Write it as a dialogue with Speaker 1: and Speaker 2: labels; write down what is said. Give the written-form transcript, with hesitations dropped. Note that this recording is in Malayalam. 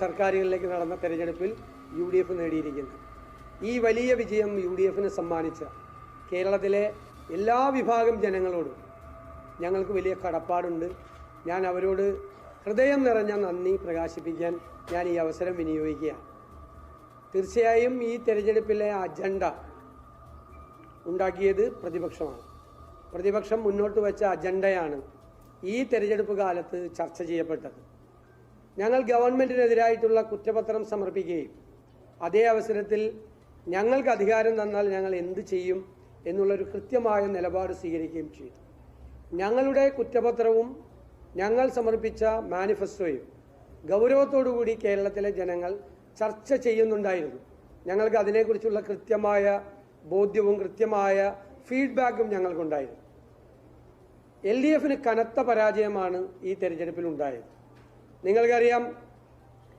Speaker 1: സർക്കാരുകളിലേക്ക് നടന്ന തെരഞ്ഞെടുപ്പിൽ UDF നേടിയിരിക്കുന്നത്. ഈ വലിയ വിജയം UDFന് സമ്മാനിച്ച കേരളത്തിലെ എല്ലാ വിഭാഗം ജനങ്ങളോടും ഞങ്ങൾക്ക് വലിയ കടപ്പാടുണ്ട്. ഞാൻ അവരോട് ഹൃദയം നിറഞ്ഞ നന്ദി പ്രകാശിപ്പിക്കാൻ ഞാൻ ഈ അവസരം വിനിയോഗിക്കുകയാണ്. തീർച്ചയായും ഈ തെരഞ്ഞെടുപ്പിലെ അജണ്ട ഉണ്ടാക്കിയത് പ്രതിപക്ഷമാണ്. പ്രതിപക്ഷം മുന്നോട്ട് വെച്ച അജണ്ടയാണ് ഈ തെരഞ്ഞെടുപ്പ് കാലത്ത് ചർച്ച ചെയ്യപ്പെട്ടത്. ഞങ്ങൾ ഗവൺമെൻറ്റിനെതിരായിട്ടുള്ള കുറ്റപത്രം സമർപ്പിക്കുകയും അതേ അവസരത്തിൽ ഞങ്ങൾക്ക് അധികാരം തന്നാൽ ഞങ്ങൾ എന്ത് ചെയ്യും എന്നുള്ളൊരു കൃത്യമായ നിലപാട് സ്വീകരിക്കുകയും ചെയ്തു. ഞങ്ങളുടെ കുറ്റപത്രവും ഞങ്ങൾ സമർപ്പിച്ച മാനിഫെസ്റ്റോയും ഗൗരവത്തോടുകൂടി കേരളത്തിലെ ജനങ്ങൾ ചർച്ച ചെയ്യുന്നുണ്ടായിരുന്നു. ഞങ്ങൾക്ക് അതിനെക്കുറിച്ചുള്ള കൃത്യമായ ബോധ്യവും കൃത്യമായ ഫീഡ്ബാക്കും ഞങ്ങൾക്കുണ്ടായിരുന്നു. LDFന് കനത്ത പരാജയമാണ് ഈ തെരഞ്ഞെടുപ്പിൽ ഉണ്ടായത്. നിങ്ങൾക്കറിയാം,